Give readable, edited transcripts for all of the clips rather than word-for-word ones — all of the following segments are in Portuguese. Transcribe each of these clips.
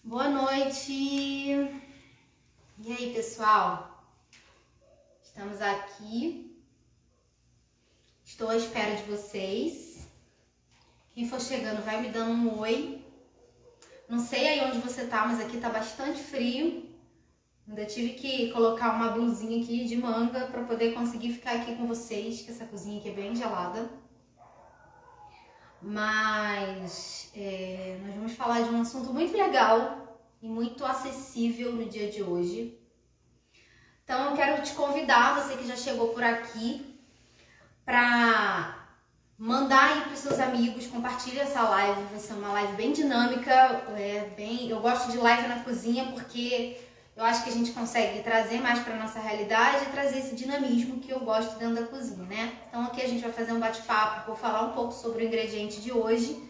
Boa noite! E aí, pessoal? Estamos aqui. Estou à espera de vocês. Quem for chegando vai me dando um oi. Não sei aí onde você tá, mas aqui tá bastante frio. Ainda tive que colocar uma blusinha aqui de manga para poder conseguir ficar aqui com vocês, que essa cozinha aqui é bem gelada. Mas nós vamos falar de um assunto muito legal e muito acessível no dia de hoje. Então eu quero te convidar, você que já chegou por aqui, para mandar aí para os seus amigos, compartilha essa live. Vai ser uma live bem dinâmica, eu gosto de live na cozinha porque eu acho que a gente consegue trazer mais para nossa realidade e trazer esse dinamismo que eu gosto dentro da cozinha, né? Então aqui a gente vai fazer um bate-papo, vou falar um pouco sobre o ingrediente de hoje.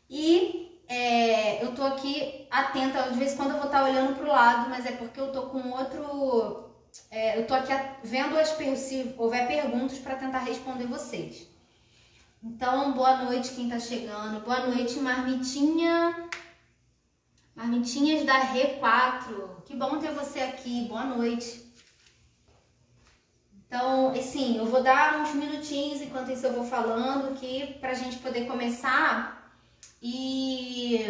E eu tô aqui atenta, de vez em quando eu vou estar olhando pro lado, mas é porque eu tô com outro... eu tô aqui vendo se houver perguntas para tentar responder vocês. Então, boa noite quem tá chegando. Boa noite, Marmitinha. Marmitinhas da Re4. Que bom ter você aqui. Boa noite. Então, assim, eu vou dar uns minutinhos enquanto isso eu vou falando aqui pra gente poder começar e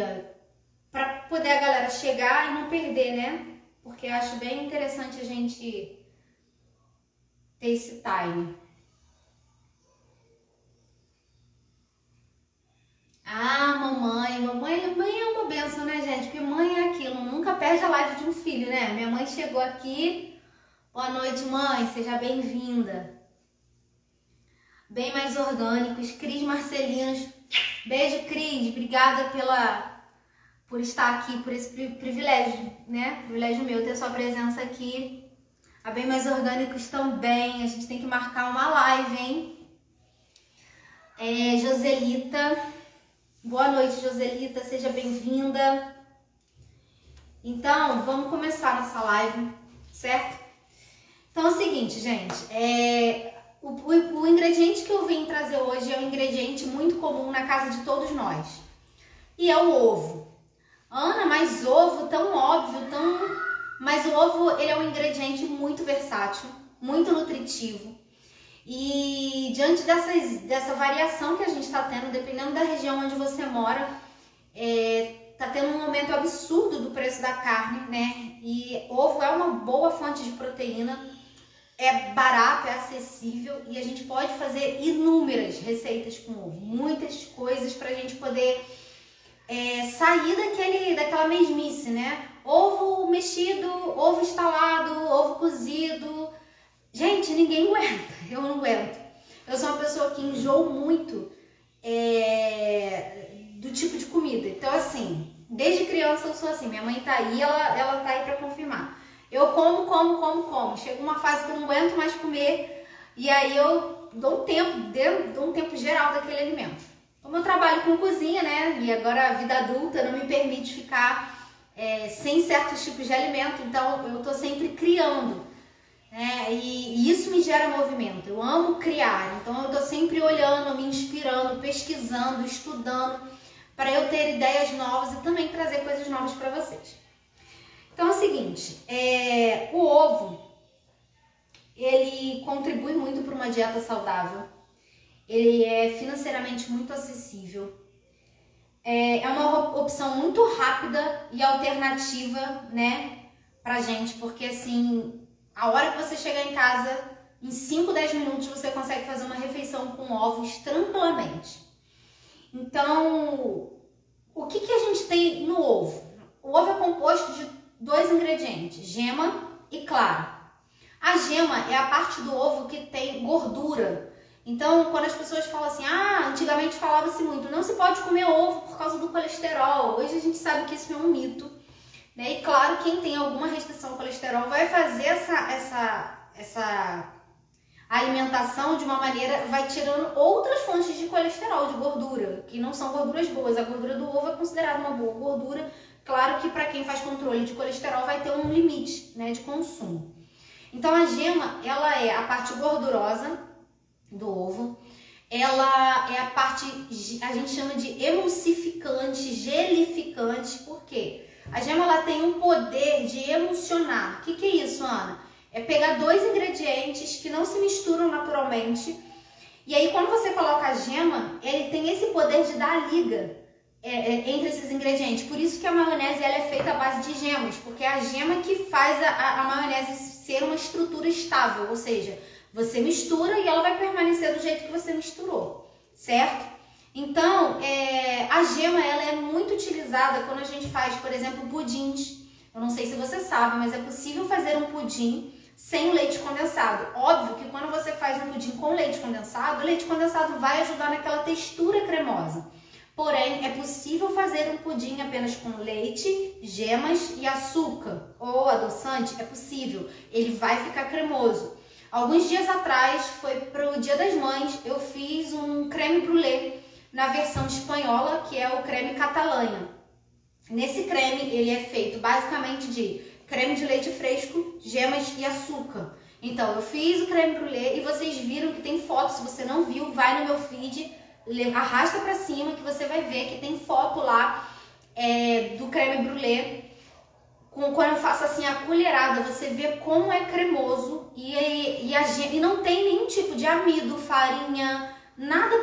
pra poder a galera chegar e não perder, né? Porque eu acho bem interessante a gente ter esse time. Ah, mamãe é uma benção, né, gente? Porque mãe é aquilo, nunca perde a live de um filho, né? Minha mãe chegou aqui. Boa noite, mãe, seja bem-vinda. Bem mais orgânicos, Cris Marcelinos. Beijo, Cris, obrigada por estar aqui, por esse privilégio, né? Privilégio meu ter sua presença aqui. A Bem Mais Orgânicos também, a gente tem que marcar uma live, hein? Joselita. Boa noite, Joselita, seja bem-vinda. Então, vamos começar nossa live, certo? Então é o seguinte, gente, o ingrediente que eu vim trazer hoje é um ingrediente muito comum na casa de todos nós. E é o ovo. Ana, mas ovo tão óbvio, mas o ovo ele é um ingrediente muito versátil, muito nutritivo. E diante dessa variação que a gente está tendo, dependendo da região onde você mora, tá tendo um aumento absurdo do preço da carne, né? E ovo é uma boa fonte de proteína, é barato, é acessível e a gente pode fazer inúmeras receitas com ovo, muitas coisas para a gente poder sair daquela mesmice, né? Ovo mexido, ovo estalado, ovo cozido. Gente, ninguém aguenta, eu não aguento. Eu sou uma pessoa que enjoo muito do tipo de comida. Então, assim, desde criança eu sou assim. Minha mãe tá aí, ela tá aí pra confirmar. Eu como. Chega uma fase que eu não aguento mais comer e aí eu dou um tempo geral daquele alimento. Como eu trabalho com cozinha, né, e agora a vida adulta não me permite ficar sem certos tipos de alimento, então eu tô sempre criando. E isso me gera movimento, eu amo criar, então eu tô sempre olhando, me inspirando, pesquisando, estudando, para eu ter ideias novas e também trazer coisas novas para vocês. Então é o seguinte, o ovo, ele contribui muito para uma dieta saudável, ele é financeiramente muito acessível, é uma opção muito rápida e alternativa, né, pra gente, porque assim... A hora que você chegar em casa, em 5, 10 minutos, você consegue fazer uma refeição com ovos tranquilamente. Então, o que a gente tem no ovo? O ovo é composto de 2 ingredientes, gema e clara. A gema é a parte do ovo que tem gordura. Então, quando as pessoas falam assim, antigamente falava-se muito, não se pode comer ovo por causa do colesterol. Hoje a gente sabe que isso é um mito. E claro, quem tem alguma restrição ao colesterol vai fazer essa alimentação de uma maneira, vai tirando outras fontes de colesterol, de gordura, que não são gorduras boas. A gordura do ovo é considerada uma boa gordura. Claro que para quem faz controle de colesterol vai ter um limite, né, de consumo. Então a gema, ela é a parte gordurosa do ovo. Ela é a parte, a gente chama de emulsificante, gelificante, por quê? A gema ela tem um poder de emulsionar. O que é isso, Ana? É pegar dois ingredientes que não se misturam naturalmente. E aí, quando você coloca a gema, ele tem esse poder de dar a liga entre esses ingredientes. Por isso que a maionese ela é feita à base de gemas, porque é a gema que faz a maionese ser uma estrutura estável, ou seja, você mistura e ela vai permanecer do jeito que você misturou, certo? Então, a gema ela é muito utilizada quando a gente faz, por exemplo, pudins. Eu não sei se você sabe, mas é possível fazer um pudim sem leite condensado. Óbvio que quando você faz um pudim com leite condensado, o leite condensado vai ajudar naquela textura cremosa. Porém, é possível fazer um pudim apenas com leite, gemas e açúcar ou adoçante. É possível, ele vai ficar cremoso. Alguns dias atrás, foi para o Dia das Mães, eu fiz um creme brulee na versão espanhola, que é o creme catalanha. Nesse creme, ele é feito basicamente de creme de leite fresco, gemas e açúcar. Então, eu fiz o creme brulee e vocês viram que tem foto. Se você não viu, vai no meu feed, arrasta pra cima que você vai ver que tem foto lá do creme brulee. Quando eu faço assim a colherada, você vê como é cremoso e não tem nenhum tipo de amido, farinha, nada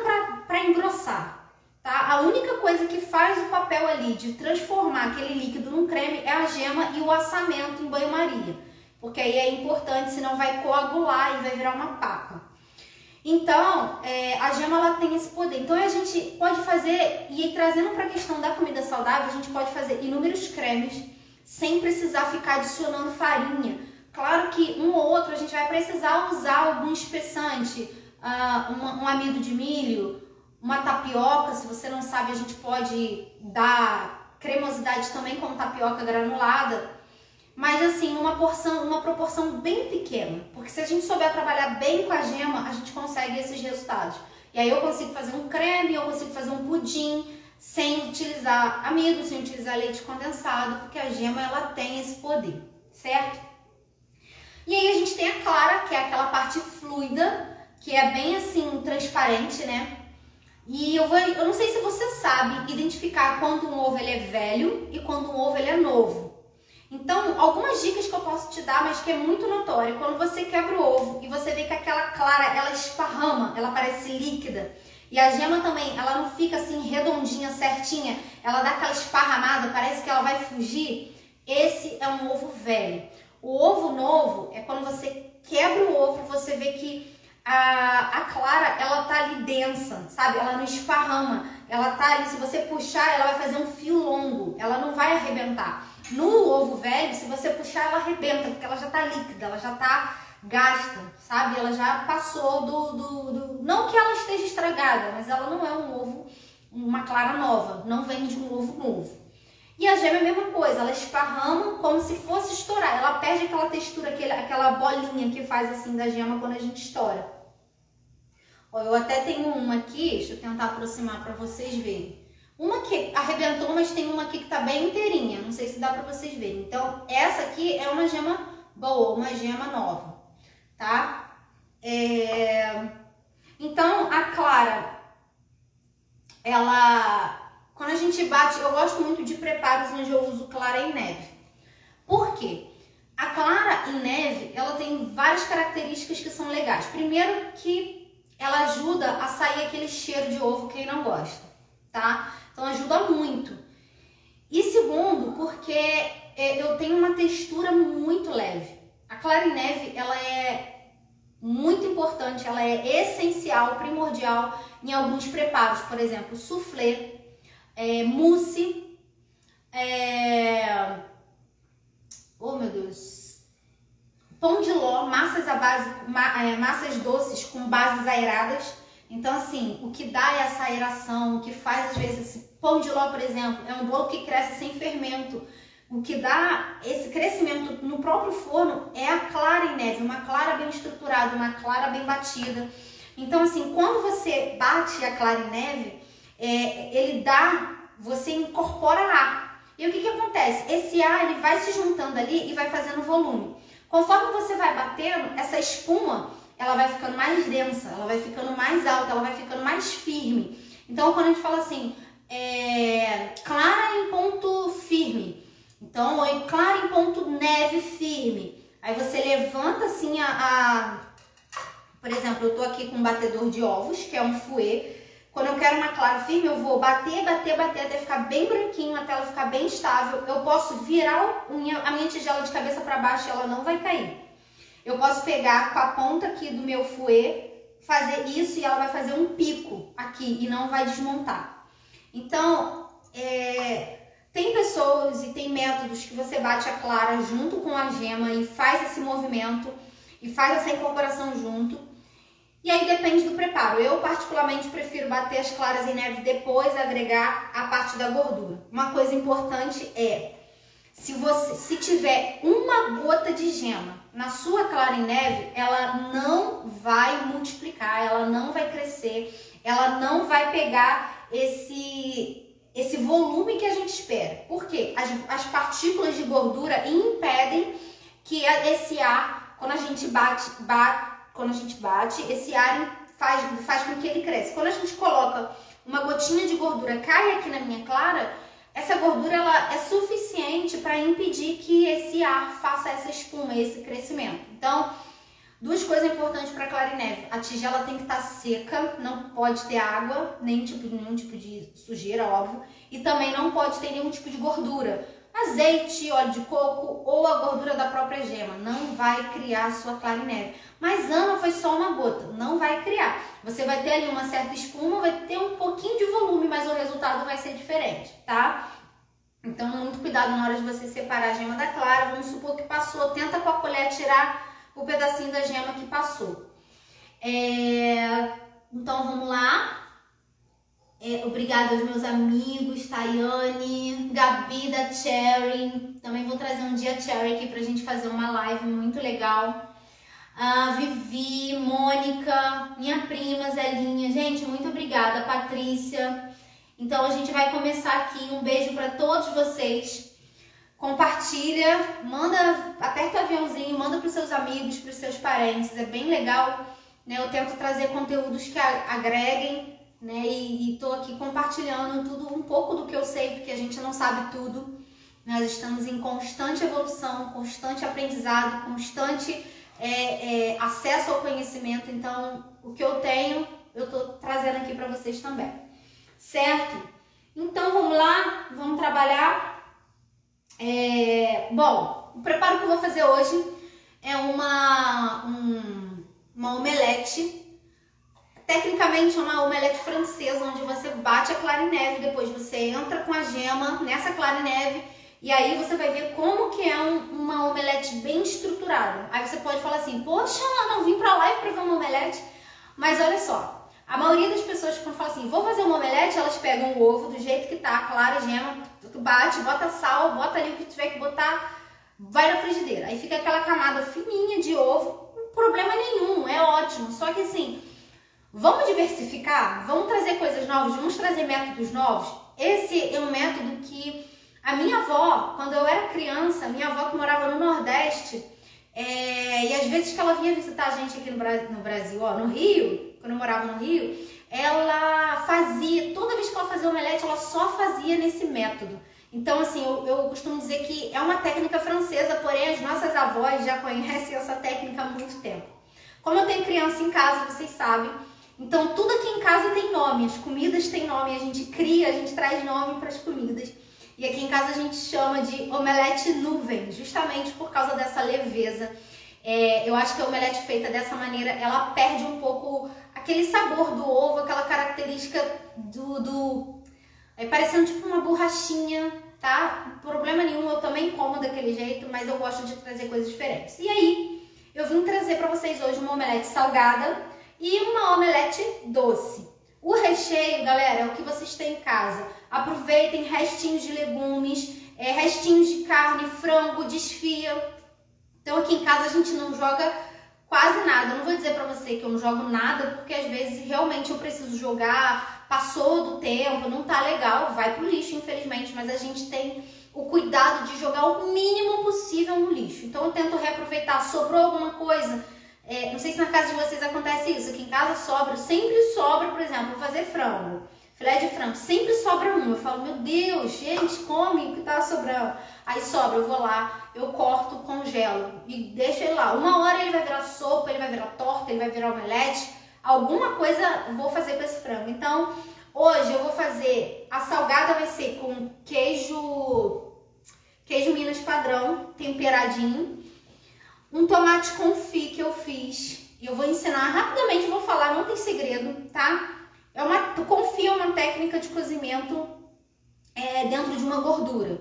para engrossar. Tá? A única coisa que faz o papel ali de transformar aquele líquido num creme é a gema e o assamento em banho-maria. Porque aí é importante, senão vai coagular e vai virar uma papa. Então, a gema ela tem esse poder. Então a gente pode fazer, e aí, trazendo para a questão da comida saudável, a gente pode fazer inúmeros cremes sem precisar ficar adicionando farinha. Claro que um ou outro a gente vai precisar usar algum espessante, um amido de milho, uma tapioca. Se você não sabe, a gente pode dar cremosidade também com tapioca granulada, mas assim, uma proporção bem pequena, porque se a gente souber trabalhar bem com a gema, a gente consegue esses resultados. E aí eu consigo fazer um creme, eu consigo fazer um pudim sem utilizar amido, sem utilizar leite condensado, porque a gema ela tem esse poder, certo? E aí a gente tem a clara, que é aquela parte fluida, que é bem assim transparente, né? E eu não sei se você sabe identificar quando um ovo ele é velho e quando um ovo ele é novo. Então, algumas dicas que eu posso te dar, mas que é muito notório, quando você quebra o ovo e você vê que aquela clara, ela esparrama, ela parece líquida, e a gema também, ela não fica assim redondinha, certinha, ela dá aquela esparramada, parece que ela vai fugir, esse é um ovo velho. O ovo novo é quando você quebra o ovo, você vê que a clara, ela tá ali densa, sabe? Ela não esparrama, ela tá ali, se você puxar, ela vai fazer um fio longo, ela não vai arrebentar. No ovo velho, se você puxar, ela arrebenta, porque ela já tá líquida, ela já tá gasta, sabe? Ela já passou não que ela esteja estragada, mas ela não é um ovo, uma clara nova, não vem de um ovo novo. E a gema é a mesma coisa, ela esparrama como se fosse estourar, ela perde aquela textura, aquela bolinha que faz assim da gema quando a gente estoura. Ó, eu até tenho uma aqui, deixa eu tentar aproximar para vocês verem. Uma que arrebentou, mas tem uma aqui que tá bem inteirinha, não sei se dá para vocês verem. Então, essa aqui é uma gema boa, uma gema nova, tá? Então, a clara, ela... Quando a gente bate, eu gosto muito de preparos onde eu uso clara em neve. Por quê? A clara em neve, ela tem várias características que são legais. Primeiro que ela ajuda a sair aquele cheiro de ovo quem não gosta, tá? Então ajuda muito. E segundo, porque eu tenho uma textura muito leve. A clara em neve, ela é muito importante, ela é essencial, primordial em alguns preparos. Por exemplo, soufflé, mousse, oh meu Deus, pão de ló, massas à base, massas doces com bases aeradas. Então assim, o que dá essa aeração, o que faz às vezes esse pão de ló, por exemplo, é um bolo que cresce sem fermento. O que dá esse crescimento no próprio forno é a clara em neve, uma clara bem estruturada, uma clara bem batida. Então assim, quando você bate a clara em neve, você incorpora ar. E o que acontece? Esse ar ele vai se juntando ali e vai fazendo volume. Conforme você vai batendo, essa espuma ela vai ficando mais densa, ela vai ficando mais alta, ela vai ficando mais firme. Então, quando a gente fala assim, clara em ponto firme, Então, clara em ponto neve firme. Aí você levanta assim por exemplo, eu tô aqui com um batedor de ovos, que é um fouet. Quando eu quero uma clara firme, eu vou bater até ficar bem branquinho, até ela ficar bem estável. Eu posso virar a minha tigela de cabeça para baixo e ela não vai cair. Eu posso pegar com a ponta aqui do meu fouet, fazer isso e ela vai fazer um pico aqui e não vai desmontar. Então, tem pessoas e tem métodos que você bate a clara junto com a gema e faz esse movimento e faz essa incorporação junto. E aí depende do preparo. Eu particularmente prefiro bater as claras em neve depois agregar a parte da gordura. Uma coisa importante é, se tiver uma gota de gema na sua clara em neve, ela não vai multiplicar, ela não vai crescer, ela não vai pegar esse volume que a gente espera. Por quê? As partículas de gordura impedem que esse ar, quando a gente bate, esse ar faz com que ele cresça. Quando a gente coloca uma gotinha de gordura, cai aqui na minha clara, essa gordura ela é suficiente para impedir que esse ar faça essa espuma, esse crescimento. Então, duas coisas importantes para clara em neve. A tigela tem que estar seca, não pode ter água, nenhum tipo de sujeira, óbvio. E também não pode ter nenhum tipo de gordura. Azeite, óleo de coco ou a gordura da própria gema. Não vai criar a sua clara em neve. Mas Ana, foi só uma gota. Não vai criar. Você vai ter ali uma certa espuma, vai ter um pouquinho de volume, mas o resultado vai ser diferente, tá? Então, muito cuidado na hora de você separar a gema da clara. Vamos supor que passou. Tenta com a colher tirar o pedacinho da gema que passou. Então, vamos lá. Obrigada aos meus amigos, Tayane, Gabi da Cherry. Também vou trazer um dia Cherry aqui pra gente fazer uma live muito legal. Vivi, Mônica, minha prima Zelinha. Gente, muito obrigada, Patrícia. Então a gente vai começar aqui. Um beijo para todos vocês. Compartilha, aperta o aviãozinho, manda para os seus amigos, para os seus parentes. É bem legal, né? Eu tento trazer conteúdos que agreguem, né? E tô aqui compartilhando tudo, um pouco do que eu sei, porque a gente não sabe tudo. Nós estamos em constante evolução, constante aprendizado, constante acesso ao conhecimento. Então, o que eu tenho, eu tô trazendo aqui para vocês também. Certo? Então, vamos lá, vamos trabalhar. Bom, o preparo que eu vou fazer hoje é uma omelete. Tecnicamente é uma omelete francesa, onde você bate a clara em neve, depois você entra com a gema nessa clara em neve e aí você vai ver como que é uma omelete bem estruturada. Aí você pode falar assim, poxa, Ana, eu vim pra live pra ver uma omelete. Mas olha só, a maioria das pessoas que falam assim, vou fazer uma omelete, elas pegam o ovo do jeito que tá, clara, gema, tu bate, bota sal, bota ali o que tiver que botar, vai na frigideira. Aí fica aquela camada fininha de ovo, não problema nenhum, é ótimo. Só que assim, vamos diversificar, vamos trazer coisas novas, vamos trazer métodos novos. Esse é um método que a minha avó, quando eu era criança, minha avó que morava no Nordeste, e às vezes que ela vinha visitar a gente aqui no Brasil, no Rio, quando eu morava no Rio, ela fazia, toda vez que ela fazia omelete, ela só fazia nesse método. Então, assim, eu costumo dizer que é uma técnica francesa, porém as nossas avós já conhecem essa técnica há muito tempo. Como eu tenho criança em casa, vocês sabem, então tudo aqui em casa tem nome, as comidas têm nome, a gente cria, a gente traz nome para as comidas. E aqui em casa a gente chama de omelete nuvem, justamente por causa dessa leveza. Eu acho que a omelete feita dessa maneira, ela perde um pouco aquele sabor do ovo, aquela característica parecendo tipo uma borrachinha, tá? Problema nenhum, eu também como daquele jeito, mas eu gosto de trazer coisas diferentes. E aí, eu vim trazer para vocês hoje uma omelete salgada e uma omelete doce. O recheio, galera, é o que vocês têm em casa. Aproveitem restinhos de legumes, restinhos de carne, frango, desfia. Então aqui em casa a gente não joga quase nada. Eu não vou dizer pra você que eu não jogo nada, porque às vezes realmente eu preciso jogar, passou do tempo, não tá legal, vai pro lixo, infelizmente. Mas a gente tem o cuidado de jogar o mínimo possível no lixo. Então eu tento reaproveitar, sobrou alguma coisa. Não sei se na casa de vocês acontece isso, aqui em casa sobra, sempre sobra, por exemplo, vou fazer frango. filé de frango, sempre sobra um. Eu falo, meu Deus, gente, come o que tá sobrando. Aí sobra, eu vou lá, eu corto, congelo e deixo ele lá. 1 hora ele vai virar sopa, ele vai virar torta, ele vai virar omelete. Alguma coisa eu vou fazer com esse frango. Então, hoje eu vou fazer, a salgada vai ser com queijo Minas padrão, temperadinho. Um tomate confit que eu fiz. Eu vou ensinar rapidamente, vou falar, não tem segredo, tá? Confit é uma técnica de cozimento dentro de uma gordura.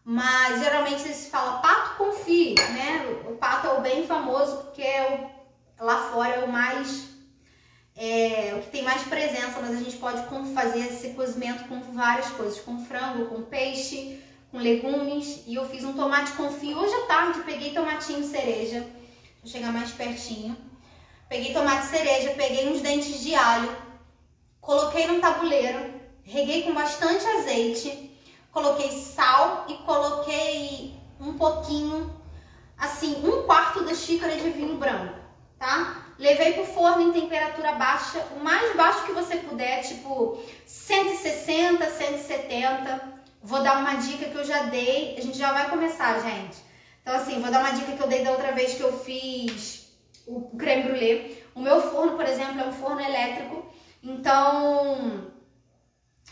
Mas geralmente se fala pato confit, né? O pato é o bem famoso porque lá fora é o que tem mais presença, mas a gente pode fazer esse cozimento com várias coisas, com frango, com peixe, com legumes. E eu fiz um tomate confit hoje à tarde, peguei tomatinho cereja, vou chegar mais pertinho. Peguei tomate cereja, peguei uns dentes de alho, coloquei num tabuleiro, reguei com bastante azeite, coloquei sal e coloquei um pouquinho, assim, 1/4 da xícara de vinho branco, tá? Levei pro forno em temperatura baixa, o mais baixo que você puder, tipo 160, 170. Vou dar uma dica que eu já dei, a gente já vai começar, gente. Então, assim, vou dar uma dica que eu dei da outra vez que eu fiz o creme brulee. O meu forno, por exemplo, é um forno elétrico, então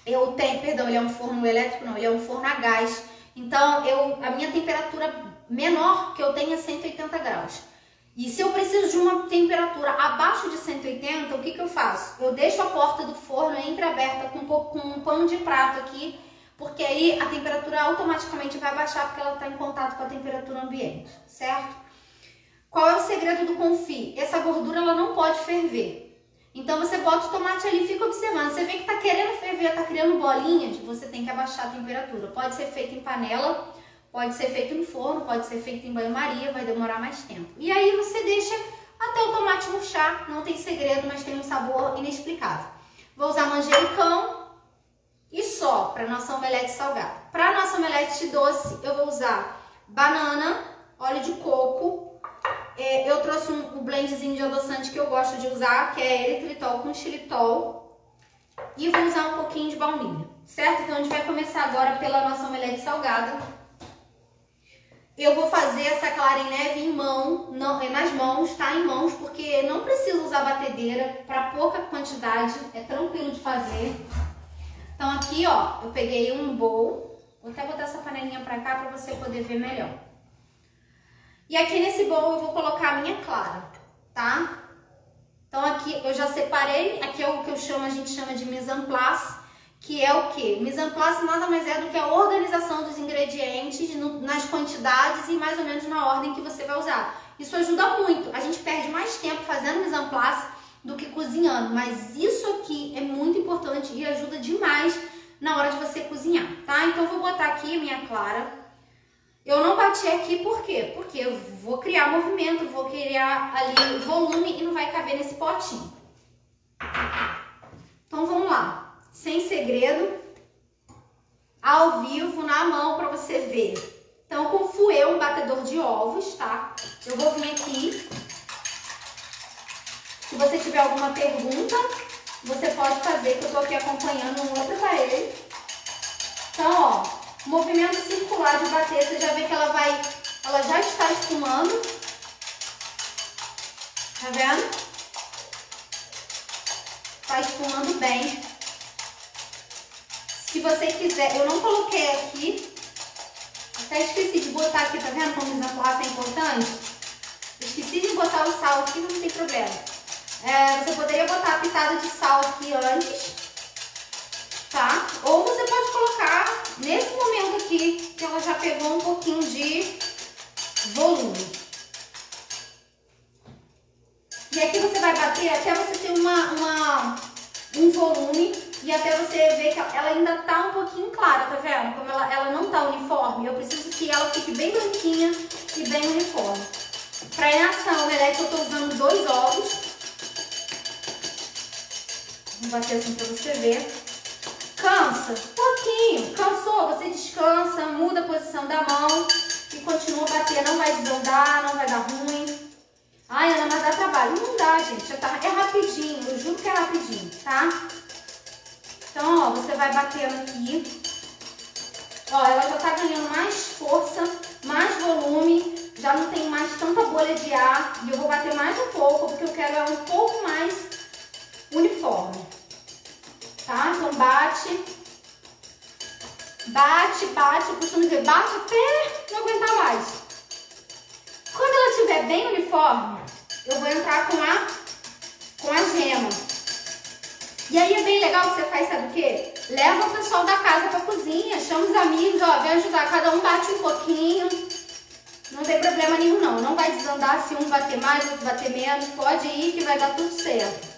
ele é um forno elétrico, não, ele é um forno a gás. Então, a minha temperatura menor que eu tenho é 180 graus. E se eu preciso de uma temperatura abaixo de 180, o que eu faço? Eu deixo a porta do forno entreaberta com um pano de prato aqui, porque aí a temperatura automaticamente vai baixar porque ela está em contato com a temperatura ambiente, certo? Qual é o segredo do confit? Essa gordura ela não pode ferver. Então você bota o tomate ali e fica observando. Você vê que está querendo ferver, está criando bolinhas, você tem que abaixar a temperatura. Pode ser feito em panela, pode ser feito no forno, pode ser feito em banho-maria, vai demorar mais tempo. E aí você deixa até o tomate murchar, não tem segredo, mas tem um sabor inexplicável. Vou usar manjericão e só para nossa omelete salgada. Para nossa omelete doce, eu vou usar banana, óleo de coco. Eu trouxe um blendzinho de adoçante que eu gosto de usar, que é eritritol com xilitol. E vou usar um pouquinho de baunilha, certo? Então a gente vai começar agora pela nossa omelete salgada. Eu vou fazer essa clara em neve em mão, nas mãos, tá? Em mãos, porque não precisa usar batedeira, para pouca quantidade, é tranquilo de fazer. Então aqui, ó, eu peguei um bowl, vou até botar essa panelinha pra cá pra você poder ver melhor. E aqui nesse bowl eu vou colocar a minha clara, tá? Então aqui eu já separei, aqui é o que a gente chama de mise en place, que é o quê? Mise en place nada mais é do que a organização dos ingredientes nas quantidades e mais ou menos na ordem que você vai usar. Isso ajuda muito, a gente perde mais tempo fazendo mise en place do que cozinhando, mas isso aqui é muito importante e ajuda demais na hora de você cozinhar, tá? Então eu vou botar aqui a minha clara. Eu não bati aqui, por quê? Porque eu vou criar movimento, vou criar ali volume e não vai caber nesse potinho. Então vamos lá, sem segredo, ao vivo, na mão, pra você ver. Então com fouet, um batedor de ovos, tá? Eu vou vir aqui. Se você tiver alguma pergunta, você pode fazer, que eu tô aqui acompanhando um outro aparelho. Então, ó. Movimento circular de bater, você já vê que ela já está espumando. Tá vendo? Tá espumando bem. Se você quiser, eu não coloquei aqui, até esqueci de botar aqui, tá vendo como mise en place é importante? Esqueci de botar o sal aqui, não tem problema. Você poderia botar a pitada de sal aqui antes, tá? Ou você pode colocar nesse momento aqui, que ela já pegou um pouquinho de volume. E aqui você vai bater até você ter um volume e até você ver que ela ainda tá um pouquinho clara, tá vendo? Como ela não tá uniforme, eu preciso que ela fique bem branquinha e bem uniforme. Para essa omelete eu tô usando 2 ovos. Vou bater assim pra você ver. Cansa? Pouquinho. Cansou? Você descansa, muda a posição da mão e continua a bater. Não vai desandar, não vai dar ruim. Ai, Ana, mas dá trabalho. Não dá, gente. É rapidinho. Eu juro que é rapidinho, tá? Então, você vai batendo aqui. Ó, ela já tá ganhando mais força, mais volume, já não tem mais tanta bolha de ar. E eu vou bater mais um pouco, porque eu quero ela um pouco mais uniforme. Tá? Então bate. Bate, bate, eu costumo dizer, bate até não aguentar mais. Quando ela estiver bem uniforme, eu vou entrar com a gema. E aí é bem legal que você faz, sabe o quê? Leva o pessoal da casa pra cozinha, chama os amigos, ó, vem ajudar, cada um bate um pouquinho. Não tem problema nenhum não, não vai desandar se um bater mais, outro bater menos, pode ir que vai dar tudo certo.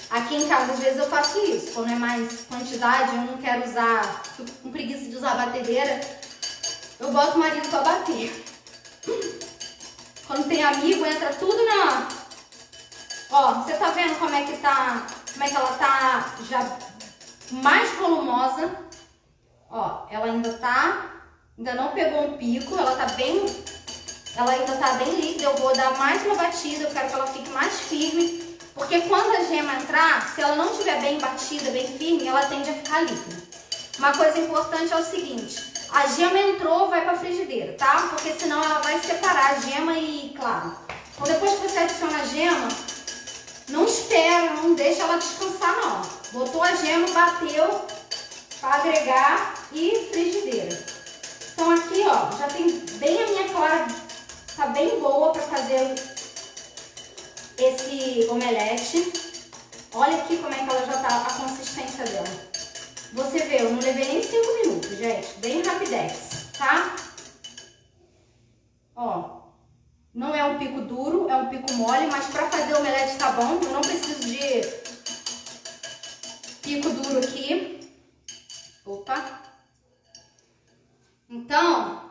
Aqui em casa, às vezes eu faço isso, quando é mais quantidade, eu não quero usar, fico com preguiça de usar a batedeira, eu boto o marido pra bater. Quando tem amigo, entra tudo na... Ó, você tá vendo como é que ela tá já mais volumosa? Ó, ela ainda não pegou um pico, ela ainda tá bem líquida, eu vou dar mais uma batida, eu quero que ela fique mais firme. Porque quando a gema entrar, se ela não estiver bem batida, bem firme, ela tende a ficar líquida. Uma coisa importante é o seguinte, a gema entrou, vai para a frigideira, tá? Porque senão ela vai separar a gema e, claro, então depois que você adiciona a gema, não espera, não deixa ela descansar não. Botou a gema, bateu para agregar e frigideira. Então aqui, ó, já tem bem a minha clara, tá bem boa para fazer esse omelete. Olha aqui como é que ela já tá, a consistência dela. Você vê, eu não levei nem 5 minutos, gente. Bem rapidex, tá? Ó, não é um pico duro, é um pico mole, mas pra fazer omelete tá bom. Eu não preciso de pico duro aqui. Opa! Então,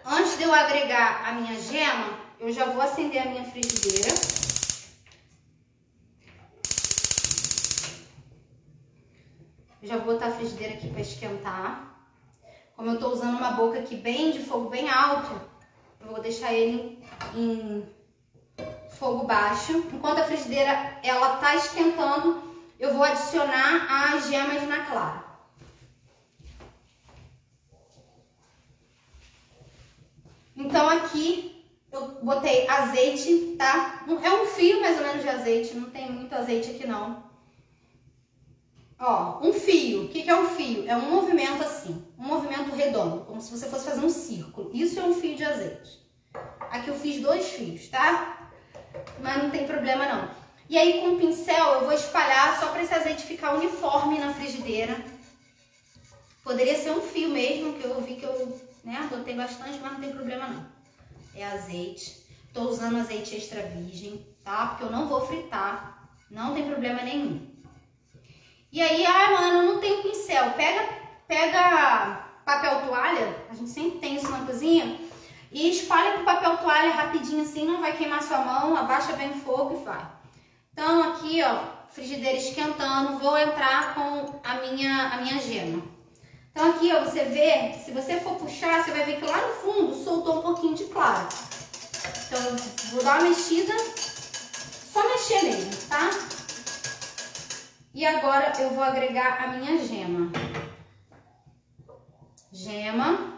antes de eu agregar a minha gema, eu já vou acender a minha frigideira. Eu já vou botar a frigideira aqui para esquentar. Como eu tô usando uma boca aqui bem de fogo bem alto, eu vou deixar ele em fogo baixo. Enquanto a frigideira ela tá esquentando, eu vou adicionar as gemas na clara. Então aqui eu botei azeite, tá? É um fio mais ou menos de azeite, não tem muito azeite aqui não. Ó, um fio. O que é um fio? É um movimento assim, um movimento redondo, como se você fosse fazer um círculo. Isso é um fio de azeite. Aqui eu fiz 2 fios, tá? Mas não tem problema não. E aí com o pincel eu vou espalhar só para esse azeite ficar uniforme na frigideira. Poderia ser um fio mesmo, que eu vi que eu, né, botei bastante, mas não tem problema não. É azeite. Tô usando azeite extra virgem, tá? Porque eu não vou fritar. Não tem problema nenhum. E aí, mano, não tem pincel. Pega papel toalha. A gente sempre tem isso na cozinha. E espalha com papel toalha rapidinho assim. Não vai queimar sua mão. Abaixa bem o fogo e vai. Então, aqui, ó, frigideira esquentando. Vou entrar com a minha gema. Então aqui, ó, você vê, se você for puxar, você vai ver que lá no fundo soltou um pouquinho de clara. Então, eu vou dar uma mexida, só mexer mesmo, tá? E agora eu vou agregar a minha gema. Gema.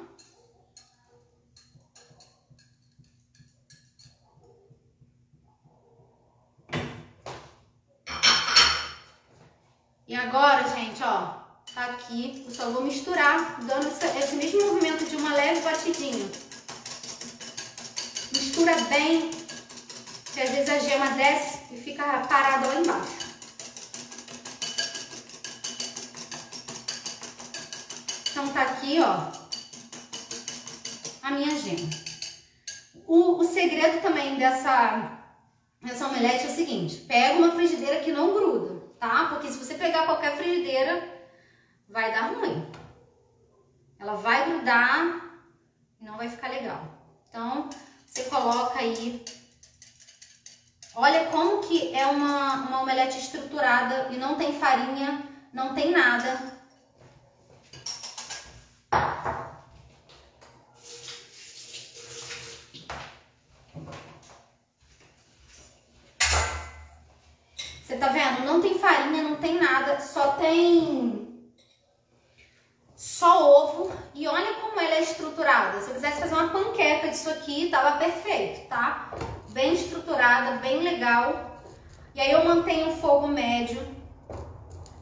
E agora, gente, ó. Tá aqui, eu só vou misturar, dando esse mesmo movimento de uma leve batidinha. Mistura bem, que às vezes a gema desce e fica parada lá embaixo. Então tá aqui, ó, a minha gema. O segredo também dessa omelete é o seguinte, pega uma frigideira que não gruda, tá? Porque se você pegar qualquer frigideira, vai dar ruim. Ela vai grudar e não vai ficar legal. Então, você coloca aí. Olha como que é uma omelete estruturada e não tem farinha, não tem nada. Você tá vendo? não tem farinha, não tem nada, só ovo. E olha como ela é estruturada. Se eu quisesse fazer uma panqueca disso aqui, tava perfeito, tá? Bem estruturada, bem legal. E aí eu mantenho o fogo médio.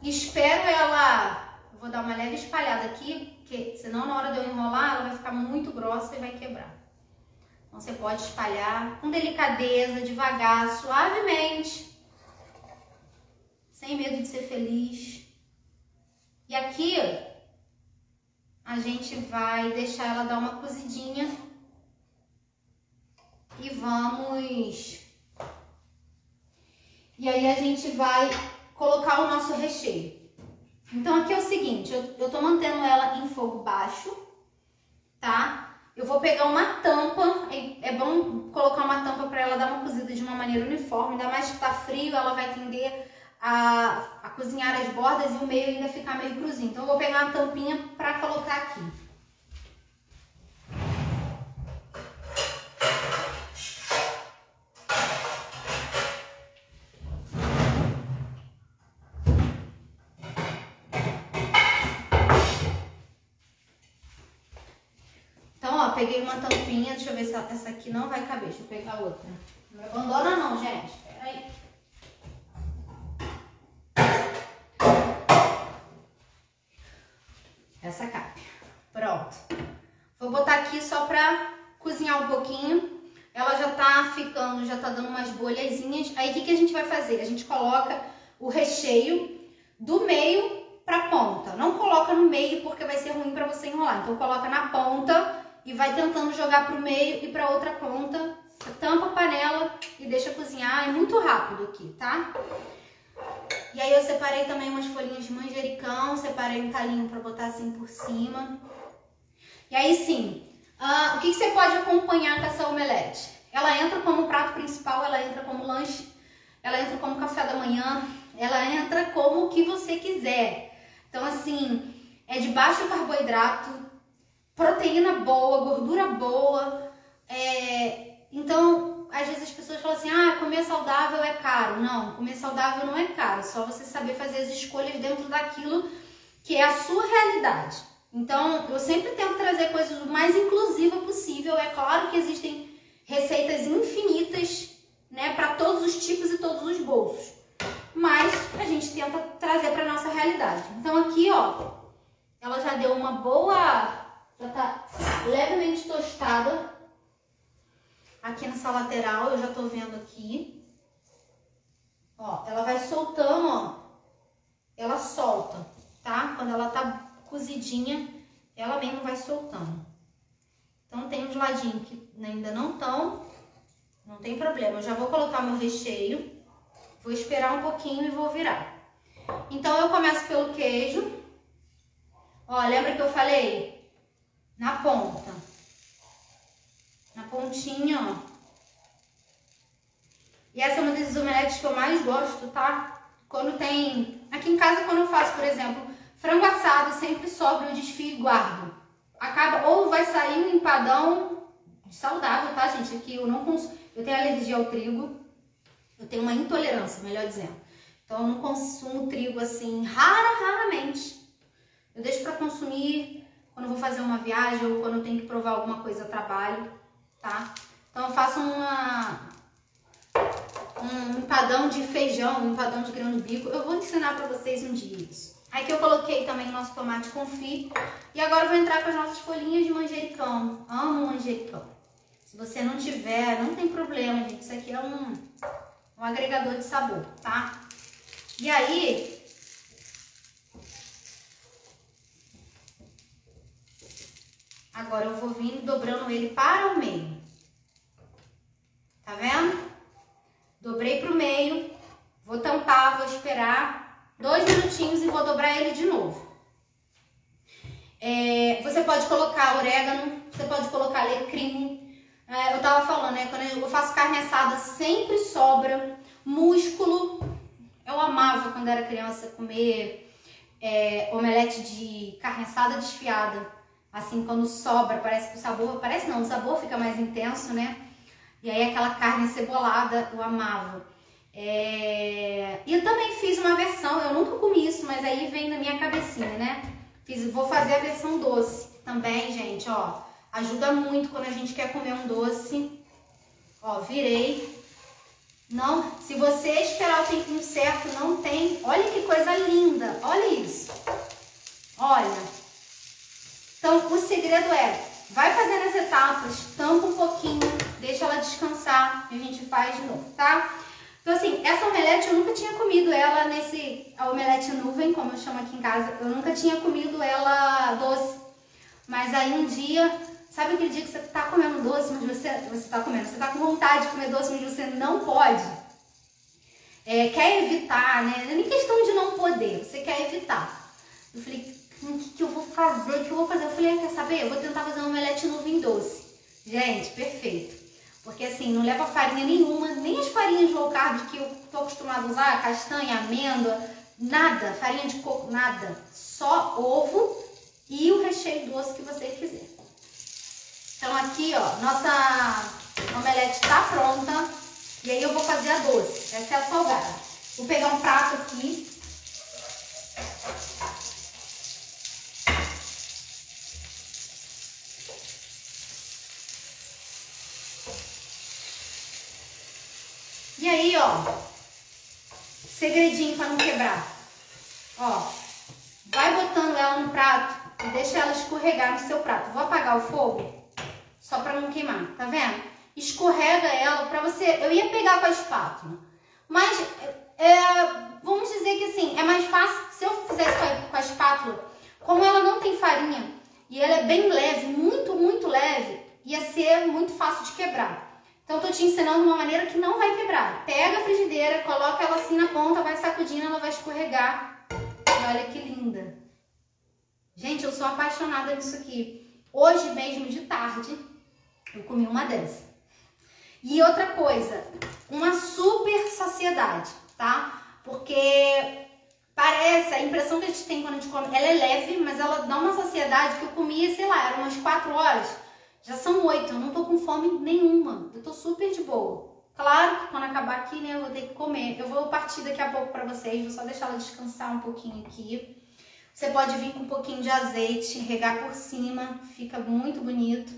Espero ela... Vou dar uma leve espalhada aqui, porque senão na hora de eu enrolar, ela vai ficar muito grossa e vai quebrar. Então você pode espalhar com delicadeza, devagar, suavemente. Sem medo de ser feliz. E aqui... a gente vai deixar ela dar uma cozidinha e vamos... E aí a gente vai colocar o nosso recheio. Então aqui é o seguinte, eu tô mantendo ela em fogo baixo, tá? Eu vou pegar uma tampa, é bom colocar uma tampa para ela dar uma cozida de uma maneira uniforme, ainda mais que tá frio, ela vai tender a cozinhar as bordas e o meio ainda ficar meio cruzinho. Então eu vou pegar uma tampinha para colocar aqui. Então, ó, peguei uma tampinha, deixa eu ver se essa aqui não vai caber, deixa eu pegar outra. Não me abandona não, gente, pera aí. Essa cabe. Pronto. Vou botar aqui só pra cozinhar um pouquinho. Ela já tá ficando, já tá dando umas bolhazinhas. Aí o que a gente vai fazer? A gente coloca o recheio do meio pra ponta. Não coloca no meio porque vai ser ruim pra você enrolar. Então coloca na ponta e vai tentando jogar pro meio e pra outra ponta. Tampa a panela e deixa cozinhar. É muito rápido aqui, tá? E aí eu separei também umas folhinhas de manjericão, separei um talinho pra botar assim por cima. E aí sim, o que você pode acompanhar com essa omelete? Ela entra como prato principal, ela entra como lanche, ela entra como café da manhã, ela entra como o que você quiser. Então assim, é de baixo carboidrato, proteína boa, gordura boa. Então, às vezes as pessoas falam assim, comer saudável é caro. Não, comer saudável não é caro, só você saber fazer as escolhas dentro daquilo que é a sua realidade. Então, eu sempre tento trazer coisas o mais inclusiva possível. É claro que existem receitas infinitas, né, para todos os tipos e todos os bolsos. Mas a gente tenta trazer para nossa realidade. Então aqui, ó, ela já deu uma boa, já tá levemente tostada. Aqui nessa lateral, eu já tô vendo aqui. Ó, ela vai soltando, ó. Ela solta, tá? Quando ela tá cozidinha, ela mesmo vai soltando. Então tem uns ladinhos que ainda não estão, não tem problema. Eu já vou colocar meu recheio, vou esperar um pouquinho e vou virar. Então eu começo pelo queijo. Ó, lembra que eu falei? Na ponta. Na pontinha, ó. E essa é uma das omeletes que eu mais gosto, tá? Quando tem... Aqui em casa, quando eu faço, por exemplo, frango assado, sempre sobra, eu desfio e guardo. Acaba, ou vai sair um empadão saudável, tá, gente? Aqui eu não consumo... Eu tenho alergia ao trigo. Eu tenho uma intolerância, melhor dizendo. Então eu não consumo trigo assim, raramente. Eu deixo pra consumir quando eu vou fazer uma viagem ou quando eu tenho que provar alguma coisa a trabalho, tá? Então eu faço um empadão de feijão, um empadão de grão de bico. Eu vou ensinar pra vocês um dia isso. Aí que eu coloquei também o nosso tomate confit. E agora eu vou entrar com as nossas folhinhas de manjericão. Amo manjericão. Se você não tiver, não tem problema, gente. Isso aqui é um agregador de sabor, tá? E aí, agora eu vou vir dobrando ele para o meio. Tá vendo? Dobrei para o meio, vou tampar, vou esperar 2 minutinhos e vou dobrar ele de novo. Você pode colocar orégano, você pode colocar alecrim. Eu tava falando, né? Quando eu faço carne assada, sempre sobra músculo. Eu amava, quando era criança, comer omelete de carne assada desfiada. Assim, quando sobra, parece que o sabor... Parece não, o sabor fica mais intenso, né? E aí aquela carne cebolada, eu amava. E eu também fiz uma versão, eu nunca comi isso, mas aí vem na minha cabecinha, né? Vou fazer a versão doce também, gente, ó. Ajuda muito quando a gente quer comer um doce. Ó, virei. Não, se você esperar o tempinho certo, não tem. Olha que coisa linda, olha isso. Olha. Então, o segredo vai fazendo as etapas, tampa um pouquinho, deixa ela descansar e a gente faz de novo, tá? Então, assim, essa omelete eu nunca tinha comido ela a omelete nuvem, como eu chamo aqui em casa, eu nunca tinha comido ela doce. Mas aí um dia, sabe aquele dia que você tá comendo doce, mas você tá com vontade de comer doce, mas você não pode? Quer evitar, né? Não é nem questão de não poder, você quer evitar. Eu falei, o que eu vou fazer? Eu falei, quer saber? Eu vou tentar fazer uma omelete nuvem doce. Gente, perfeito. Porque assim, não leva farinha nenhuma, nem as farinhas low carb que eu tô acostumada a usar, castanha, amêndoa, nada, farinha de coco, nada. Só ovo e o recheio doce que você quiser. Então aqui, ó, nossa omelete tá pronta. E aí eu vou fazer a doce, essa é a salgada. Vou pegar um prato aqui. E aí, ó, segredinho para não quebrar. Ó, vai botando ela no prato e deixa ela escorregar no seu prato. Vou apagar o fogo só para não queimar, tá vendo? Escorrega ela para você... Eu ia pegar com a espátula, mas vamos dizer que assim, é mais fácil se eu fizer isso com a espátula, como ela não tem farinha e ela é bem leve, muito, muito leve, ia ser muito fácil de quebrar. Então, eu tô te ensinando uma maneira que não vai quebrar. Pega a frigideira, coloca ela assim na ponta, vai sacudindo, ela vai escorregar. E olha que linda. Gente, eu sou apaixonada nisso aqui. Hoje mesmo, de tarde, eu comi uma dessa. E outra coisa, uma super saciedade, tá? Porque parece, a impressão que a gente tem quando a gente come, ela é leve, mas ela dá uma saciedade que eu comia, sei lá, eram umas 4 horas. Já são 8, eu não tô com fome nenhuma, eu tô super de boa. Claro que quando acabar aqui, né, eu vou ter que comer. Eu vou partir daqui a pouco pra vocês, vou só deixar ela descansar um pouquinho aqui. Você pode vir com um pouquinho de azeite, regar por cima, fica muito bonito.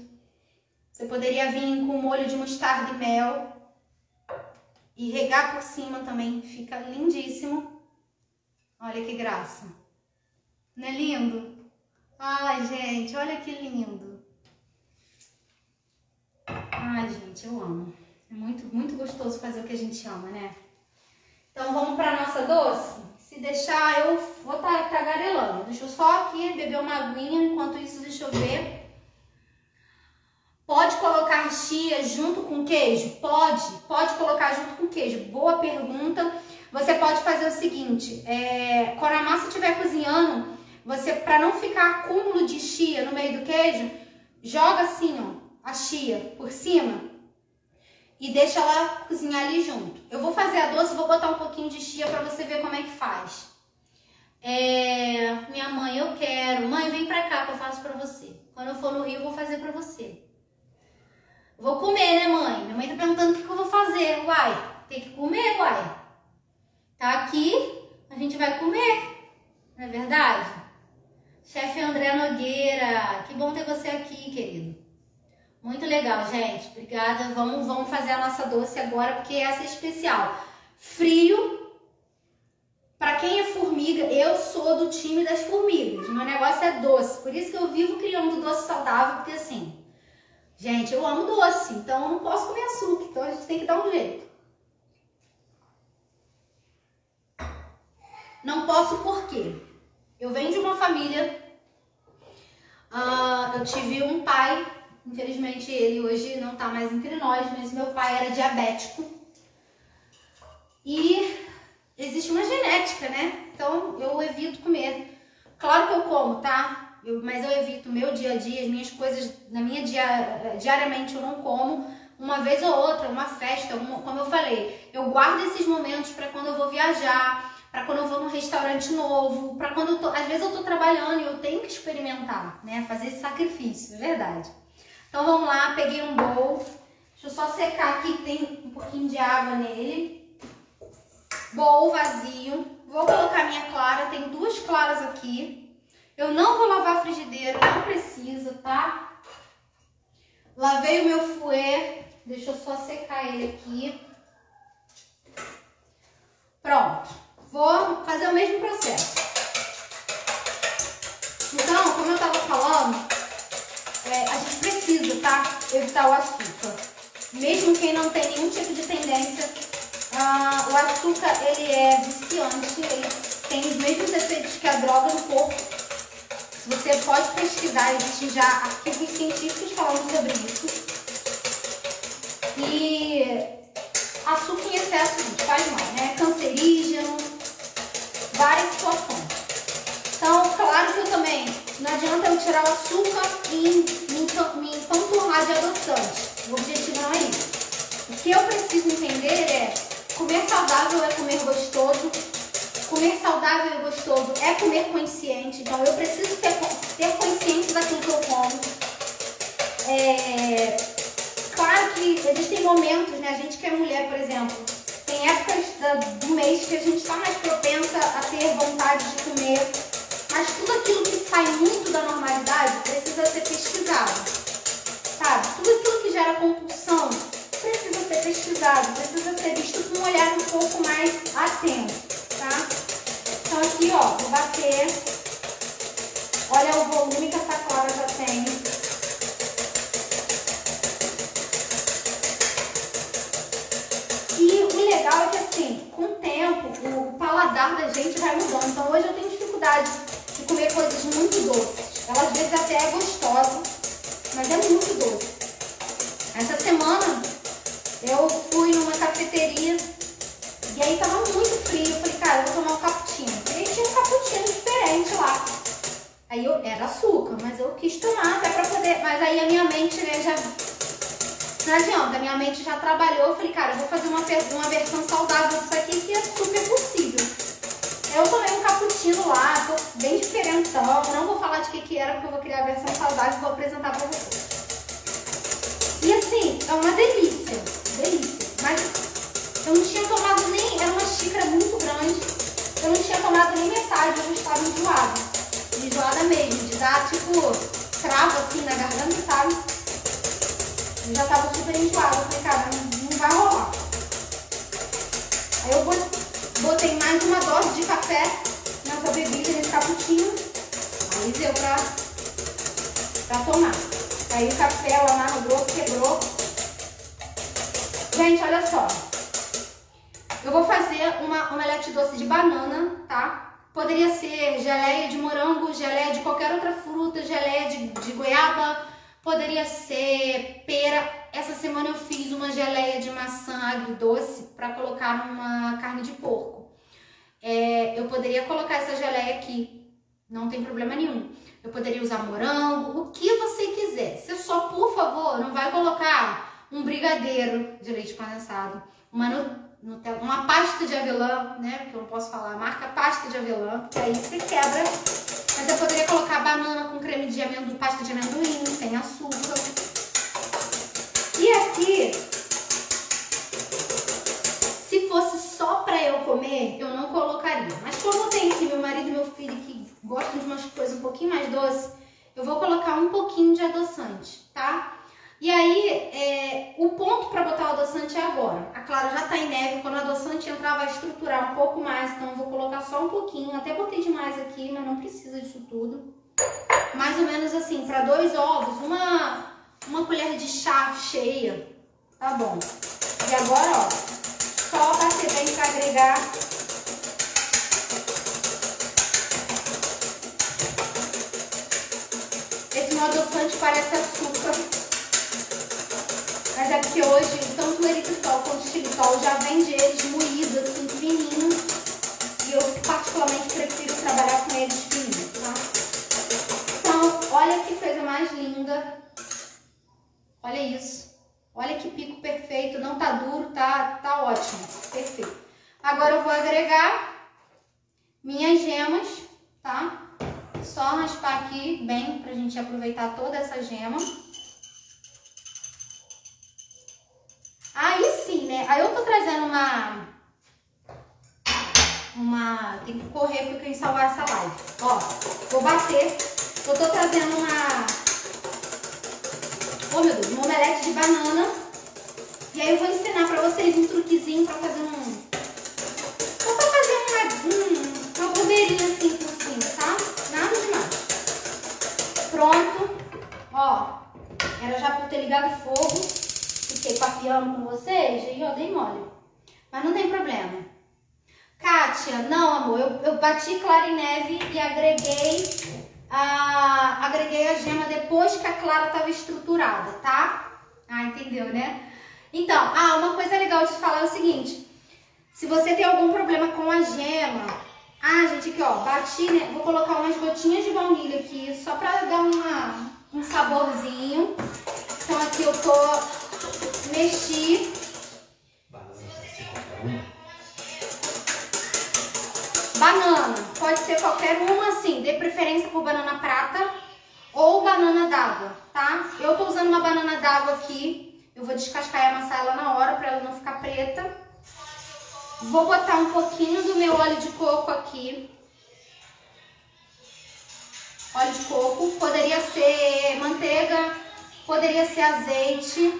Você poderia vir com molho de mostarda e mel e regar por cima também, fica lindíssimo. Olha que graça. Não é lindo? Ai, gente, olha que lindo. Ai, gente, eu amo. É muito, muito gostoso fazer o que a gente ama, né? Então, vamos para nossa doce? Se deixar, eu vou estar tagarelando. Deixa eu só aqui beber uma aguinha. Enquanto isso, deixa eu ver. Pode colocar chia junto com queijo? Pode colocar junto com queijo. Boa pergunta. Você pode fazer o seguinte. Quando a massa estiver cozinhando, você, para não ficar acúmulo de chia no meio do queijo, joga assim, ó, a chia por cima e deixa ela cozinhar ali junto. Eu vou fazer a doce, vou botar um pouquinho de chia para você ver como é que faz. Minha mãe, eu quero. Mãe, vem pra cá que eu faço pra você. Quando eu for no Rio, eu vou fazer pra você. Vou comer, né, mãe? Minha mãe tá perguntando o que eu vou fazer. Uai, tem que comer, uai. Tá aqui, a gente vai comer. Não é verdade? Chefe André Nogueira, que bom ter você aqui, querido. Muito legal, gente. Obrigada. Vamos fazer a nossa doce agora, porque essa é especial. Frio. Pra quem é formiga, eu sou do time das formigas. Meu negócio é doce. Por isso que eu vivo criando doce saudável, porque assim, gente, eu amo doce, então eu não posso comer açúcar. Então a gente tem que dar um jeito. Não posso por quê? Eu venho de uma família... eu tive um pai... Infelizmente, ele hoje não tá mais entre nós, mas meu pai era diabético. E existe uma genética, né? Então, eu evito comer. Claro que eu como, tá? Mas eu evito meu dia a dia, as minhas coisas, diariamente eu não como. Uma vez ou outra, uma festa, como eu falei. Eu guardo esses momentos para quando eu vou viajar, para quando eu vou num restaurante novo, para quando eu tô... Às vezes eu tô trabalhando e eu tenho que experimentar, né? Fazer esse sacrifício, é verdade. Então vamos lá, peguei um bowl, deixa eu só secar aqui, tem um pouquinho de água nele. bowl vazio. Vou colocar minha clara, tem 2 claras aqui. Eu não vou lavar a frigideira, não precisa, tá? Lavei o meu fouet, deixa eu só secar ele aqui. Pronto, vou fazer o mesmo processo. Então, como eu tava falando, a gente precisa, tá? Evitar o açúcar. Mesmo quem não tem nenhum tipo de tendência, o açúcar, ele é viciante, ele tem os mesmos efeitos que a droga no corpo. Você pode pesquisar, existem já artigos científicos falando sobre isso. E açúcar em excesso faz mal, né? Cancerígeno, várias situações. Então, claro que eu também, não adianta eu tirar o açúcar e me empanturrar de adoçante. O objetivo não é isso. O que eu preciso entender é, comer saudável é comer gostoso. Comer saudável e gostoso é comer consciente, então eu preciso ter consciência daquilo que eu como. Claro que existem momentos, né? A gente que é mulher, por exemplo, tem épocas do mês que a gente está mais propensa a ter vontade de comer, mas tudo aquilo que sai muito da normalidade precisa ser pesquisado, sabe? Tudo aquilo que gera compulsão precisa ser pesquisado, precisa ser visto com um olhar um pouco mais atento, tá? Então aqui, ó, vou bater. Olha o volume que essa clara já tem. E o legal é que, assim, com o tempo, o paladar da gente vai mudando. Então hoje eu tenho dificuldade de comer coisas muito doces. Ela às vezes até é gostosa, mas é muito doce. Essa semana eu fui numa cafeteria e aí tava muito frio. Eu falei, cara, eu vou tomar um cappuccino. E aí tinha um cappuccino diferente lá. Aí era açúcar, mas eu quis tomar até pra poder. Mas aí a minha mente, né, já. Não adianta, a minha mente já trabalhou. Eu falei, cara, eu vou fazer uma versão saudável disso aqui que é super possível. Eu tomei um cappuccino lá, tô bem diferentão. Não vou falar de que era, porque eu vou criar a versão saudável e vou apresentar pra vocês. E assim, é uma delícia. Delícia. Mas eu não tinha tomado nem. Era uma xícara muito grande. Eu não tinha tomado nem metade, eu já estava enjoada. Enjoada mesmo, de dar tipo cravo assim na garganta, sabe? Eu já tava super enjoada. Eu falei, cara, não vai rolar. Aí eu botei mais uma dose de café nessa bebida, nesse cappuccino. Aí deu pra tomar. Aí o café, o amargo grosso, quebrou. Gente, olha só. Eu vou fazer uma omelete doce de banana, tá? Poderia ser geleia de morango, geleia de qualquer outra fruta, geleia de goiaba, poderia ser pera. Essa semana eu fiz uma geleia de maçã agridoce para colocar numa carne de porco. Eu poderia colocar essa geleia aqui, não tem problema nenhum. Eu poderia usar morango, o que você quiser. Você só, por favor, não vai colocar um brigadeiro de leite condensado, uma pasta de avelã, né? Porque eu não posso falar a marca, pasta de avelã, porque aí você quebra. Mas eu poderia colocar banana com creme de amendoim, pasta de amendoim, sem açúcar. E aqui, se fosse só pra eu comer, eu não colocaria. Mas como eu tenho aqui meu marido e meu filho que gostam de umas coisas um pouquinho mais doces, eu vou colocar um pouquinho de adoçante, tá? E aí, o ponto para botar o adoçante é agora. A clara já tá em neve, quando o adoçante entrar vai estruturar um pouco mais, então eu vou colocar só um pouquinho. Até botei demais aqui, mas não precisa disso tudo. Mais ou menos assim, para 2 ovos, uma colher de chá cheia, tá bom. E agora, ó, só bater bem para agregar. Esse meu adoçante parece açúcar. Mas é porque hoje, tanto o eritritol quanto o xilitol já vende eles moídos, assim, fininhos. E eu particularmente prefiro trabalhar com eles fininhos, tá? Então, olha que coisa mais linda. Olha isso. Olha que pico perfeito. Não tá duro, tá ótimo. Perfeito. Agora eu vou agregar minhas gemas, tá? Só raspar aqui bem pra gente aproveitar toda essa gema. Aí sim, né? Aí eu tô trazendo uma Tem que correr porque eu quero salvar essa live. Ó, vou bater. Eu tô trazendo oh meu Deus, um omelete de banana. E aí eu vou ensinar pra vocês um truquezinho pra fazer só pra fazer uma bobeirinha assim por cima, tá? Nada demais. Pronto. Ó, era já por ter ligado o fogo. Fiquei papiando com vocês e ó, dei mole. Mas não tem problema. Kátia, não amor, eu bati clara em neve e agreguei a gema depois que a clara estava estruturada, tá? Ah, entendeu, né? Então, uma coisa legal de falar é o seguinte, se você tem algum problema com a gema, gente, aqui ó, bati, né? Vou colocar umas gotinhas de baunilha aqui, só pra dar um saborzinho. Então aqui eu mexi. Banana, pode ser qualquer uma, assim, dê preferência por banana prata ou banana d'água, tá? Eu tô usando uma banana d'água aqui, eu vou descascar e amassar ela na hora pra ela não ficar preta. Vou botar um pouquinho do meu óleo de coco aqui. Óleo de coco, poderia ser manteiga, poderia ser azeite.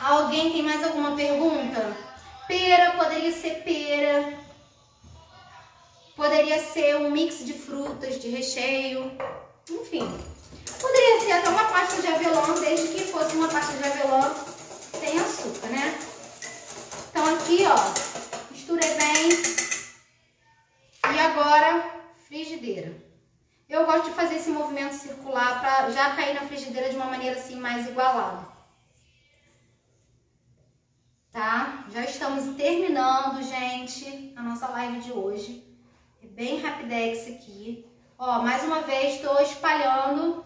Alguém tem mais alguma pergunta? Pera, poderia ser pera. Poderia ser um mix de frutas, de recheio. Enfim. Poderia ser até uma pasta de avelã, desde que fosse uma pasta de avelã sem açúcar, né? Então aqui, ó, misturei bem. E agora, frigideira. Eu gosto de fazer esse movimento circular pra já cair na frigideira de uma maneira assim mais igualada. Tá? Já estamos terminando, gente, a nossa live de hoje. É bem rapidex aqui. Ó, mais uma vez estou espalhando.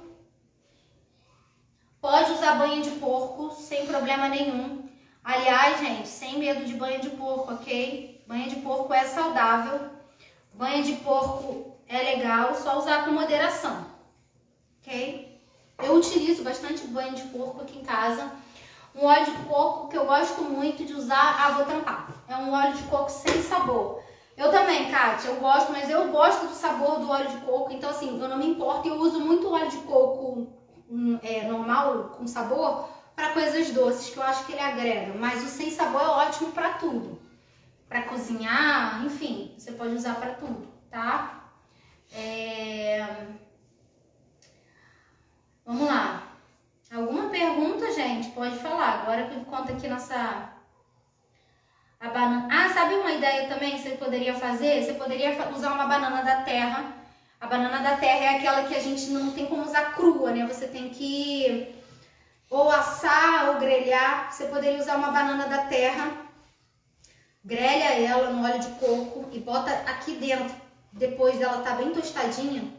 Pode usar banha de porco, sem problema nenhum. Aliás, gente, sem medo de banha de porco, ok? Banha de porco é saudável. Banha de porco é legal, só usar com moderação, ok? Eu utilizo bastante banha de porco aqui em casa. Um óleo de coco que eu gosto muito de usar, vou tampar. É um óleo de coco sem sabor. Eu também, Kátia, eu gosto, mas eu gosto do sabor do óleo de coco, então assim, eu não me importo. Eu uso muito óleo de coco normal, com sabor, para coisas doces, que eu acho que ele agrega. Mas o sem sabor é ótimo para tudo. Para cozinhar, enfim, você pode usar para tudo, tá? Vamos lá. Alguma pergunta, gente? Pode falar. Agora que eu conto aqui a banana. Sabe uma ideia também que você poderia fazer? Você poderia usar uma banana da terra. A banana da terra é aquela que a gente não tem como usar crua, né? Você tem que ou assar ou grelhar. Você poderia usar uma banana da terra, grelha ela no óleo de coco e bota aqui dentro. Depois dela tá bem tostadinha.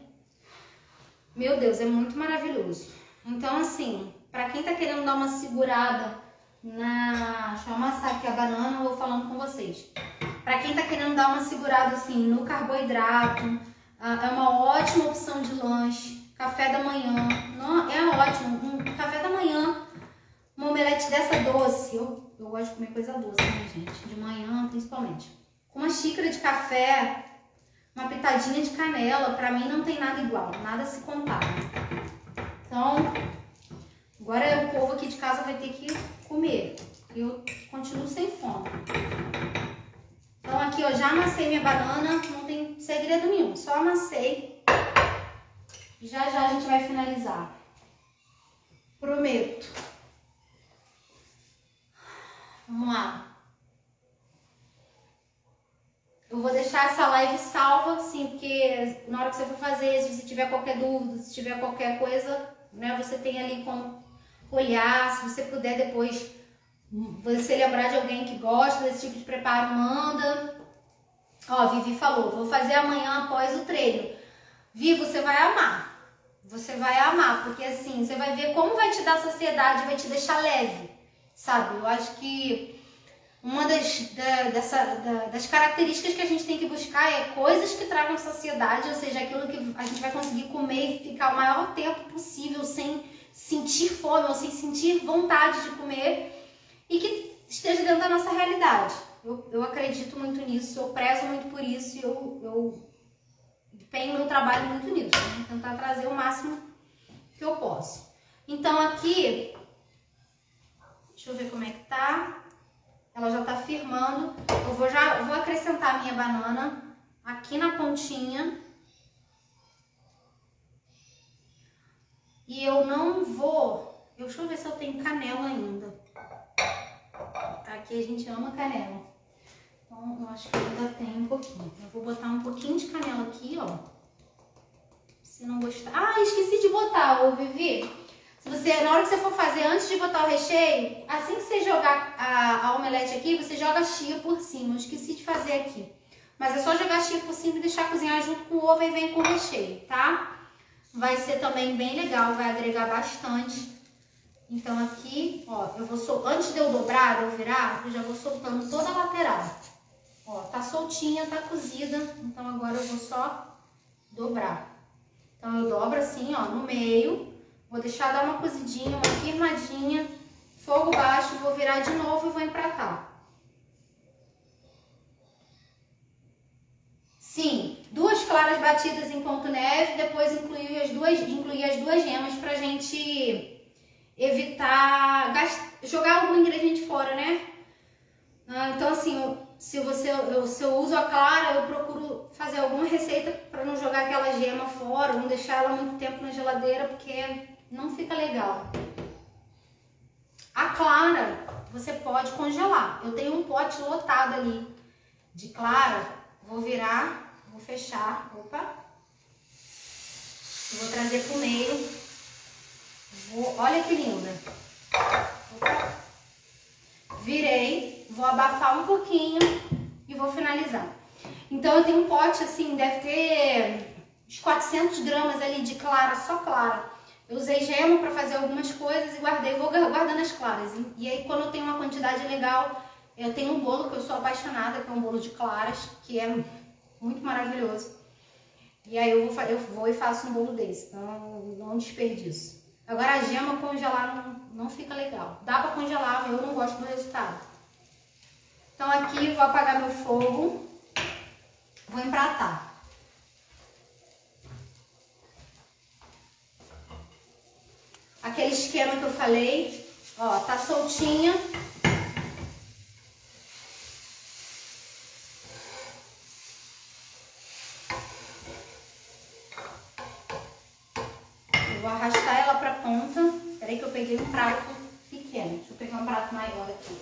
Meu Deus, é muito maravilhoso. Então, assim, pra quem tá querendo dar uma segurada deixa eu amassar aqui a banana, eu vou falando com vocês. Pra quem tá querendo dar uma segurada, assim, no carboidrato, é uma ótima opção de lanche. Café da manhã, não, é ótimo. Um café da manhã, uma omelete dessa doce. Eu gosto de comer coisa doce, né, gente? De manhã, principalmente. Com uma xícara de café, uma pitadinha de canela, pra mim não tem nada igual, nada se compara. Então, agora o povo aqui de casa vai ter que comer. Eu continuo sem fome. Então aqui, ó, já amassei minha banana, não tem segredo nenhum. Só amassei. Já já a gente vai finalizar. Prometo. Vamos lá. Eu vou deixar essa live salva, sim, porque na hora que você for fazer, se você tiver qualquer dúvida, se tiver qualquer coisa, né, você tem ali como olhar. Se você puder depois, você lembrar de alguém que gosta desse tipo de preparo, manda. Ó, Vivi falou, vou fazer amanhã após o treino. Vi, você vai amar. Você vai amar, porque assim, você vai ver como vai te dar saciedade, vai te deixar leve, sabe? Eu acho que uma das características que a gente tem que buscar é coisas que tragam saciedade, ou seja, aquilo que a gente vai conseguir comer e ficar o maior tempo possível sem sentir fome ou sem sentir vontade de comer e que esteja dentro da nossa realidade. Eu acredito muito nisso, eu prezo muito por isso e eu empenho meu trabalho muito nisso. Né? Tentar trazer o máximo que eu posso. Então aqui, deixa eu ver como é que tá. Ela já tá firmando. Eu vou acrescentar a minha banana aqui na pontinha. E eu não vou... Deixa eu ver se eu tenho canela ainda. Aqui a gente ama canela. Então, eu acho que ainda tem um pouquinho. Eu vou botar um pouquinho de canela aqui, ó. Se não gostar... Ah, esqueci de botar, ô Vivi. Se você, na hora que você for fazer, antes de botar o recheio, assim que você jogar a omelete aqui, você joga a chia por cima. Eu esqueci de fazer aqui. Mas é só jogar a chia por cima e deixar cozinhar junto com o ovo e vem com o recheio, tá? Vai ser também bem legal, vai agregar bastante. Então aqui, ó, eu vou antes de eu dobrar, de eu virar, eu já vou soltando toda a lateral. Ó, tá soltinha, tá cozida, então agora eu vou só dobrar. Então eu dobro assim, ó, no meio, vou deixar dar uma cozidinha, uma firmadinha, fogo baixo, vou virar de novo e vou empratar. Sim, 2 claras batidas em ponto neve, depois incluir as duas gemas pra gente evitar jogar algum ingrediente fora, né? Então assim, se eu uso a clara, eu procuro fazer alguma receita para não jogar aquela gema fora, não deixar ela muito tempo na geladeira, porque não fica legal. A clara, você pode congelar. Eu tenho um pote lotado ali de clara, vou virar, vou fechar, opa. Eu vou trazer pro meio. Olha que linda. Opa. Virei, vou abafar um pouquinho e vou finalizar. Então eu tenho um pote assim, deve ter uns 400 gramas ali de clara, só clara. Eu usei gema para fazer algumas coisas e guardei, vou guardando as claras. E aí quando eu tenho uma quantidade legal, eu tenho um bolo que eu sou apaixonada, que é um bolo de claras, que é muito maravilhoso. E aí eu vou e faço um bolo desse, então não desperdiço. Agora a gema congelar não fica legal. Dá para congelar, mas eu não gosto do resultado. Então aqui eu vou apagar meu fogo, vou empratar. Aquele esquema que eu falei, ó, tá soltinha. Vou arrastar ela pra ponta. Peraí que eu peguei um prato pequeno. Deixa eu pegar um prato maior aqui.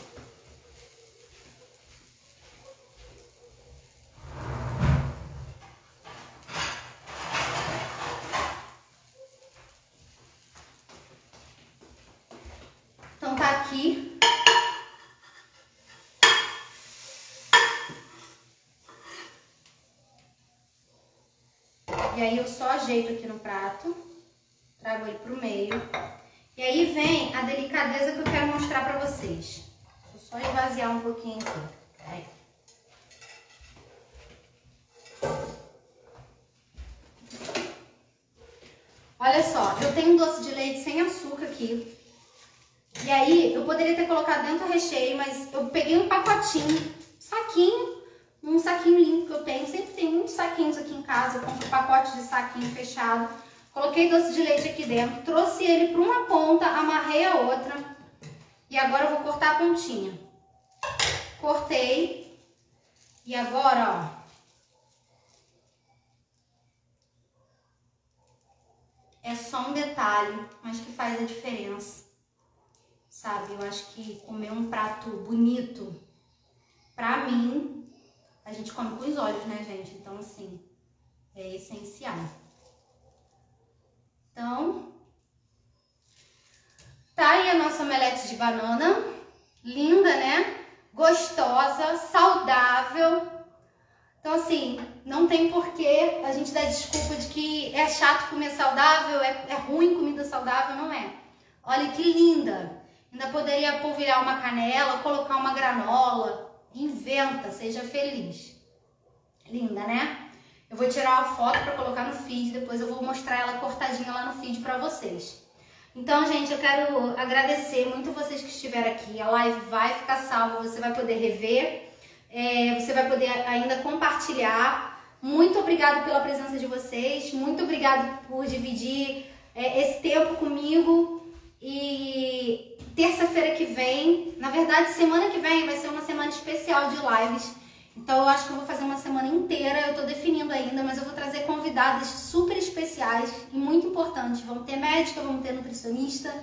Então tá aqui. E aí eu só ajeito aqui no prato. Trago ele pro meio. E aí vem a delicadeza que eu quero mostrar pra vocês. Deixa eu só esvaziar um pouquinho aqui. Aí. Olha só, eu tenho um doce de leite sem açúcar aqui. E aí, eu poderia ter colocado dentro do recheio, mas eu peguei um pacotinho, um saquinho limpo que eu tenho. Sempre tem muitos saquinhos aqui em casa, eu compro pacote de saquinho fechado. Coloquei doce de leite aqui dentro, trouxe ele para uma ponta, amarrei a outra. E agora eu vou cortar a pontinha. Cortei. E agora, ó. É só um detalhe, mas que faz a diferença. Sabe, eu acho que comer um prato bonito, pra mim, a gente come com os olhos, né, gente? Então, assim, é essencial. Então, tá aí a nossa omelete de banana. Linda, né? Gostosa, saudável. Então, assim, não tem porquê a gente dar desculpa de que é chato comer saudável, é ruim comida saudável, não é. Olha que linda. Ainda poderia polvilhar uma canela, colocar uma granola. Inventa, seja feliz. Linda, né? Eu vou tirar uma foto para colocar no feed, depois eu vou mostrar ela cortadinha lá no feed para vocês. Então, gente, eu quero agradecer muito vocês que estiveram aqui. A live vai ficar salva, você vai poder rever, você vai poder ainda compartilhar. Muito obrigada pela presença de vocês, muito obrigada por dividir esse tempo comigo. E terça-feira que vem, na verdade, semana que vem vai ser uma semana especial de lives. Então eu acho que eu vou fazer uma semana inteira, eu tô definindo ainda, mas eu vou trazer convidadas super especiais e muito importantes. Vamos ter médica, vamos ter nutricionista,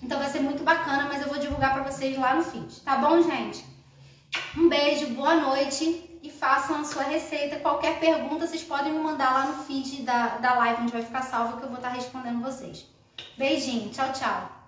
então vai ser muito bacana, mas eu vou divulgar pra vocês lá no feed, tá bom, gente? Um beijo, boa noite e façam a sua receita. Qualquer pergunta vocês podem me mandar lá no feed da live, onde vai ficar salvo, que eu vou estar respondendo vocês. Beijinho, tchau, tchau.